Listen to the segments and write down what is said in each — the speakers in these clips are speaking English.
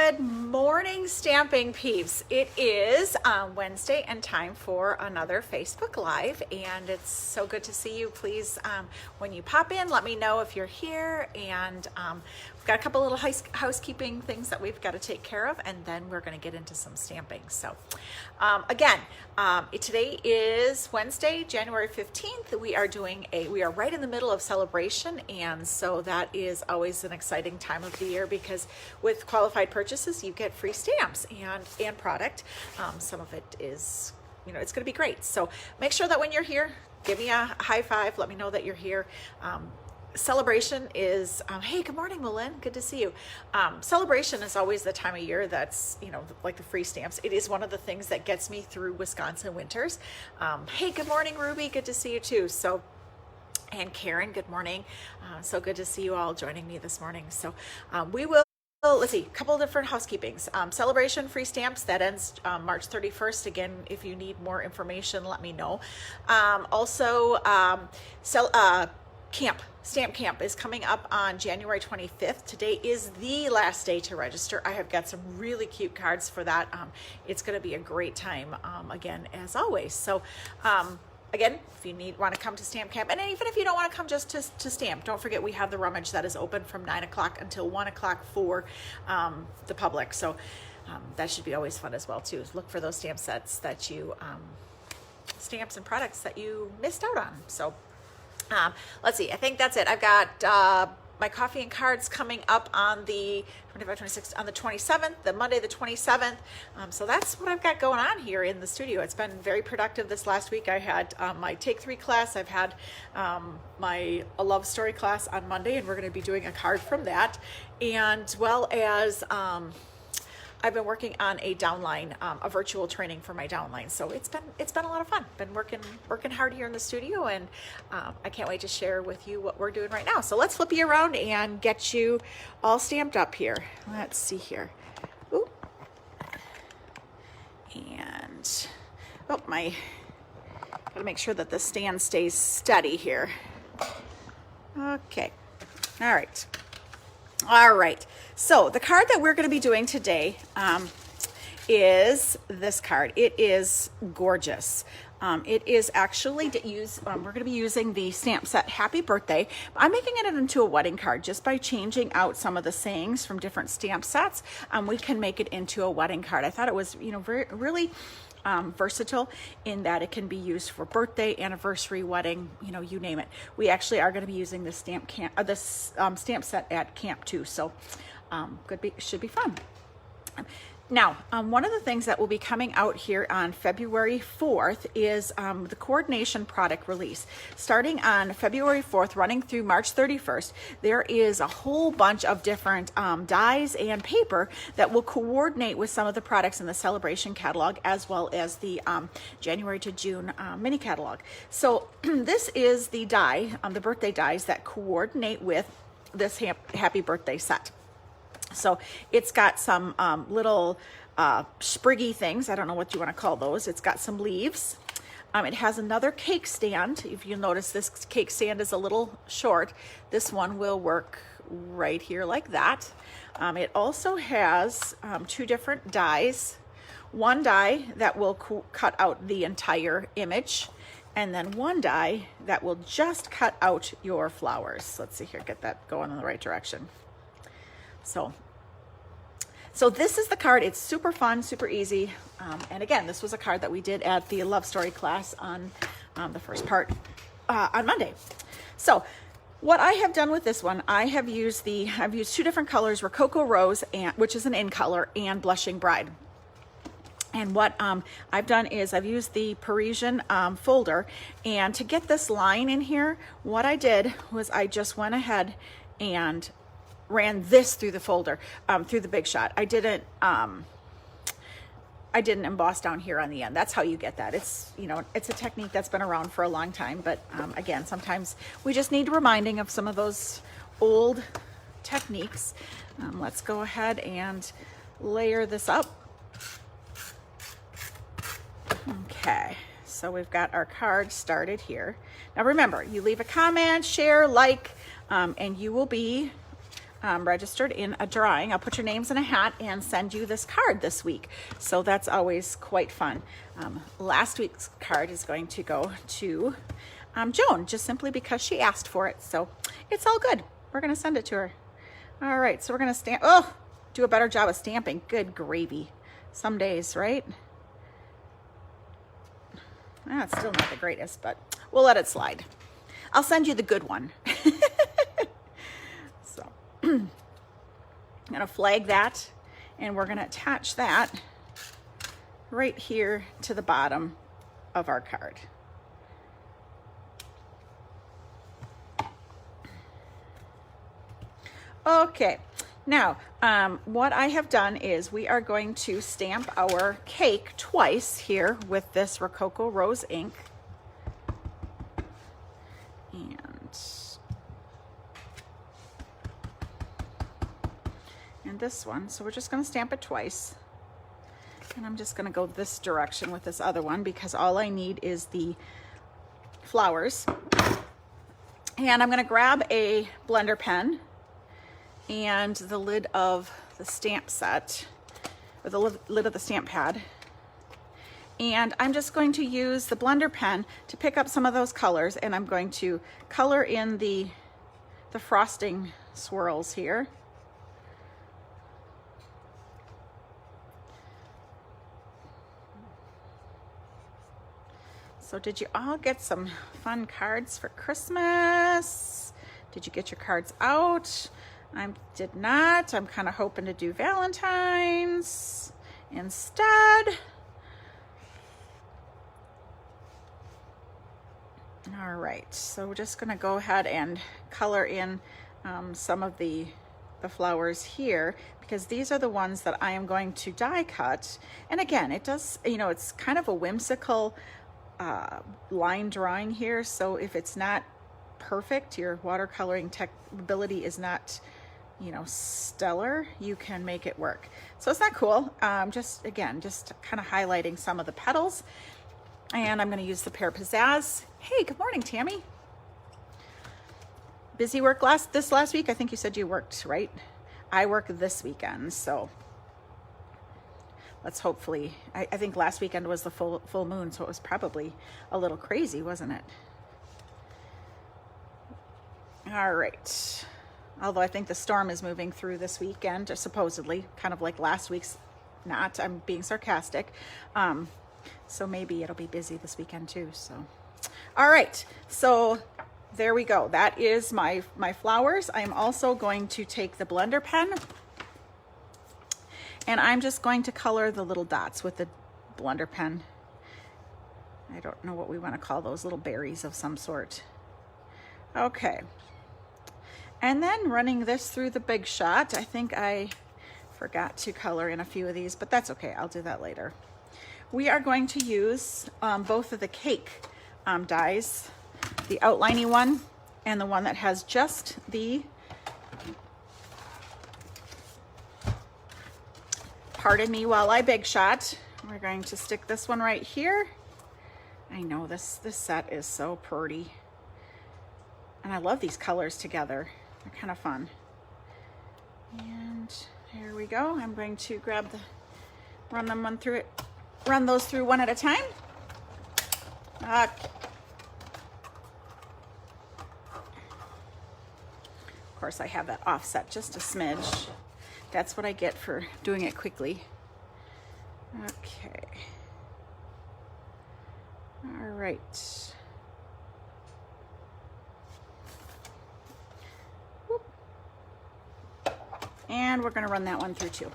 Good morning, stamping peeps. It is Wednesday and time for another Facebook Live, and it's so good to see you. Please, when you pop in, let me know if you're here, and we've got a couple little housekeeping things that we've got to take care of, and then we're going to get into some stamping. So again, today is Wednesday, January 15th. We are right in the middle of celebration, and so that is always an exciting time of the year because with qualified purchases you get free stamps and product. Some of it is, it's going to be great. So make sure that when you're here, give me a high five, let me know that you're here. Celebration is, hey, good morning, Malin, good to see you. Celebration is always the time of year that's, like the free stamps. It is one of the things that gets me through Wisconsin winters. Hey, good morning, Ruby, good to see you too. So, and Karen, good morning. So good to see you all joining me this morning. So we will, let's see, a couple of different housekeepings. Celebration free stamps, that ends March 31st. Again, if you need more information, let me know. Also, Stamp Camp is coming up on January 25th. Today is the last day to register. I have got some really cute cards for that. It's going to be a great time, again, as always. So, again, if you want to come to Stamp Camp, and even if you don't want to come just to stamp, don't forget we have the rummage that is open from 9 o'clock until 1 o'clock for the public. So that should be always fun as well, too. Look for those stamp sets that you, stamps and products that you missed out on. So let's see, I think that's it. I've got my coffee and cards coming up on the 26th, on the 27th, the Monday the 27th. So that's what I've got going on here in the studio. It's been very productive this last week. I had my Take 3 class. I've had my A Love Story class on Monday, and we're going to be doing a card from that, and well as I've been working on a downline, a virtual training for my downline. So it's been a lot of fun. Been working hard here in the studio, and I can't wait to share with you what we're doing right now. So let's flip you around and get you all stamped up here. Let's see here. Ooh. And gotta make sure that the stand stays steady here. Okay. All right. So the card that we're going to be doing today is this card. It is gorgeous. It is actually we're going to be using the stamp set Happy Birthday. I'm making it into a wedding card just by changing out some of the sayings from different stamp sets. We can make it into a wedding card. I thought it was, really versatile in that it can be used for birthday, anniversary, wedding, you name it. We actually are going to be using this stamp stamp set at camp too. So should be fun. Now, one of the things that will be coming out here on February 4th is the coordination product release. Starting on February 4th, running through March 31st, there is a whole bunch of different dies and paper that will coordinate with some of the products in the Celebration catalog, as well as the January to June mini catalog. So this is the die, the birthday dies that coordinate with this Happy Birthday set. So it's got some little spriggy things. I don't know what you want to call those. It's got some leaves. It has another cake stand. If you notice, this cake stand is a little short. This one will work right here like that. It also has two different dies. One die that will cut out the entire image, and then one die that will just cut out your flowers. Let's see here, get that going in the right direction. So this is the card. It's super fun, super easy. And again, this was a card that we did at the Love Story class on the first part on Monday. So what I have done with this one, I've used two different colors, Rococo Rose, which is an in color, and Blushing Bride. And what I've done is I've used the Parisian folder, and to get this line in here, what I did was I just went ahead and ran this through the folder, through the Big Shot. I didn't emboss down here on the end. That's how you get that. It's, it's a technique that's been around for a long time, but again, sometimes we just need reminding of some of those old techniques. Let's go ahead and layer this up. Okay, so we've got our card started here. Now remember, you leave a comment, share, like, and you will be registered in a drawing. I'll put your names in a hat and send you this card this week. So that's always quite fun. Last week's card is going to go to Joan, just simply because she asked for it. So it's all good. We're going to send it to her. All right, so we're going to stamp. Oh, do a better job of stamping. Good gravy. Some days, right? It's still not the greatest, but we'll let it slide. I'll send you the good one. So I'm going to flag that, and we're going to attach that right here to the bottom of our card. Okay, now what I have done is we are going to stamp our cake twice here with this Rococo Rose ink. And this one, so we're just going to stamp it twice. And I'm just going to go this direction with this other one because all I need is the flowers. And I'm going to grab a blender pen and the lid of the stamp set, or the lid of the stamp pad. And I'm just going to use the blender pen to pick up some of those colors, and I'm going to color in the frosting swirls here. So did you all get some fun cards for Christmas? Did you get your cards out? I did not. I'm kind of hoping to do Valentine's instead. All right, so we're just gonna go ahead and color in some of the flowers here, because these are the ones that I am going to die cut. And again, it does, you know, it's kind of a whimsical line drawing here. So if it's not perfect, your watercoloring ability is not, you know, stellar, you can make it work. So it's not cool. Just again, just kind of highlighting some of the petals. And I'm going to use the Pear Pizzazz. Hey, good morning, Tammy. Busy work this last week? I think you said you worked, right? I work this weekend, so let's hopefully, I think last weekend was the full moon, so it was probably a little crazy, wasn't it? All right. Although I think the storm is moving through this weekend, supposedly, kind of like last week's. Not, I'm being sarcastic. So maybe it'll be busy this weekend too. So, all right. So there we go. That is my flowers. I'm also going to take the blender pen, and I'm just going to color the little dots with the blender pen. I don't know what we want to call those, little berries of some sort. Okay. And then running this through the Big Shot. I think I forgot to color in a few of these, but that's okay. I'll do that later. We are going to use both of the cake dies, the outlining one and the one that has just the, pardon me while I Big Shot. We're going to stick this one right here. I know this set is so pretty. And I love these colors together. They're kind of fun. And here we go. I'm going to grab run those through one at a time. Of course, I have that offset just a smidge. That's what I get for doing it quickly. Okay. All right. Whoop. And we're going to run that one through too.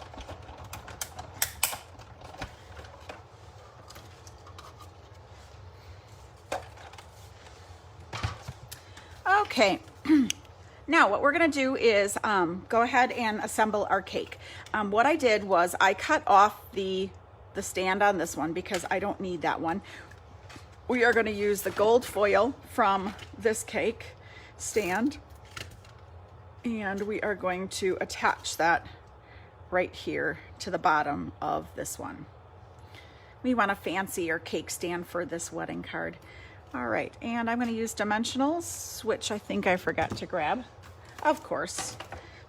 Okay, now what we're gonna do is go ahead and assemble our cake. What I did was I cut off the stand on this one because I don't need that one. We are gonna use the gold foil from this cake stand, and we are going to attach that right here to the bottom of this one. We want a fancier cake stand for this wedding card. All right, and I'm going to use dimensionals, which I think I forgot to grab, of course.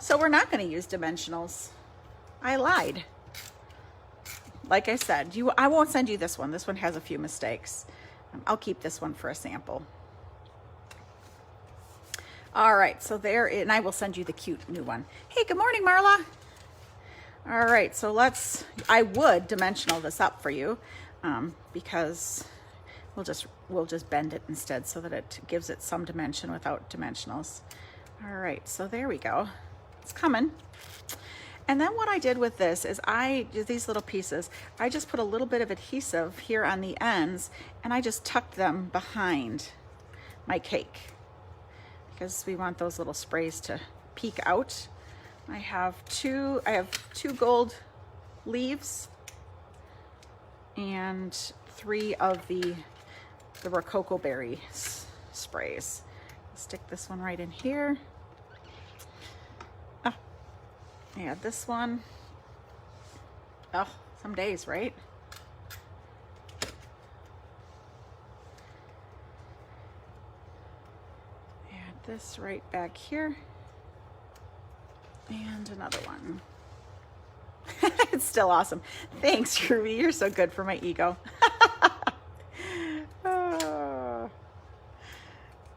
So we're not going to use dimensionals. I lied. Like I said, I won't send you this one. This one has a few mistakes. I'll keep this one for a sample. All right, so there, and I will send you the cute new one. Hey, good morning, Marla. All right, so I would dimensional this up for you because we'll just bend it instead so that it gives it some dimension without dimensionals. All right, so there we go. It's coming. And then what I did with this is these little pieces, I just put a little bit of adhesive here on the ends and I just tucked them behind my cake because we want those little sprays to peek out. I have two gold leaves and 3 of the Rococo berry sprays. Stick this one right in here. Add this one. Oh, some days, right? Add this right back here. And another one. It's still awesome. Thanks, Ruby. You're so good for my ego. Oh.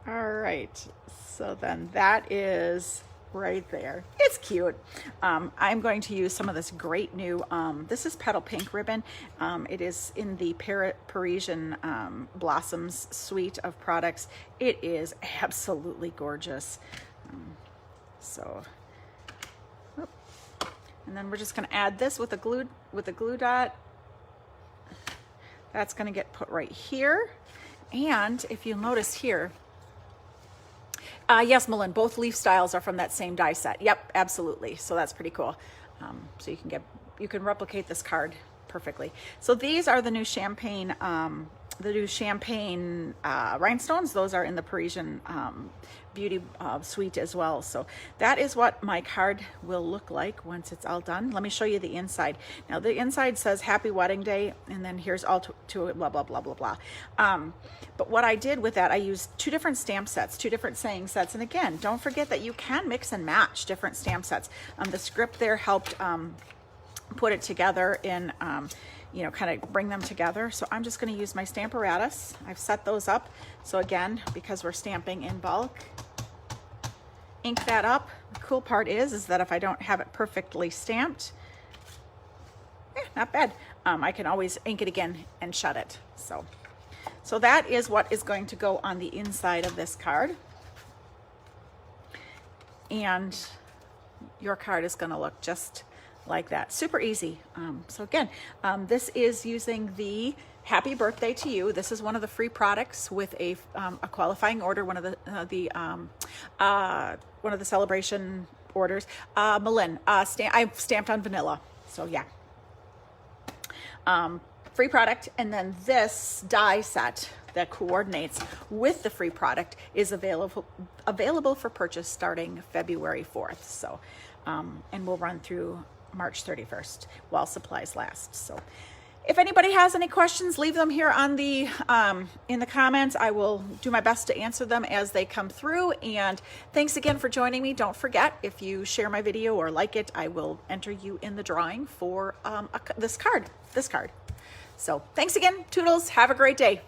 All right. So then that is right there. It's cute. I'm going to use some of this great new, this is Petal Pink ribbon. It is in the Parisian Blossoms suite of products. It is absolutely gorgeous. And then we're just going to add this with a glue dot. That's going to get put right here. And if you'll notice here, yes, Malin, both leaf styles are from that same die set. Yep, absolutely. So that's pretty cool. So you can replicate this card perfectly. So these are the new champagne rhinestones. Those are in the Parisian beauty suite as well. So that is what my card will look like once it's all done. Let me show you the inside. Now the inside says Happy Wedding Day, and then here's all to it, blah, blah, blah, blah, blah. But what I did with that, I used 2 different stamp sets, 2 different saying sets. And again, don't forget that you can mix and match different stamp sets. The script there helped put it together in, kind of bring them together. So I'm just going to use my Stamparatus. I've set those up. So again, because we're stamping in bulk, ink that up. The cool part is that if I don't have it perfectly stamped, not bad. I can always ink it again and shut it. So that is what is going to go on the inside of this card. And your card is going to look just like that. Super easy. So again, this is using the Happy Birthday to You. This is one of the free products with a qualifying order. One of the celebration orders. Malin, I've stamped on vanilla. So yeah. Free product, and then this die set that coordinates with the free product is available for purchase starting February 4th. So, and we'll run through March 31st while supplies last. So if anybody has any questions, leave them here on the in the comments. I will do my best to answer them as they come through. And thanks again for joining me. Don't forget, if you share my video or like it, I will enter you in the drawing for this card. So thanks again, Toodles. Have a great day.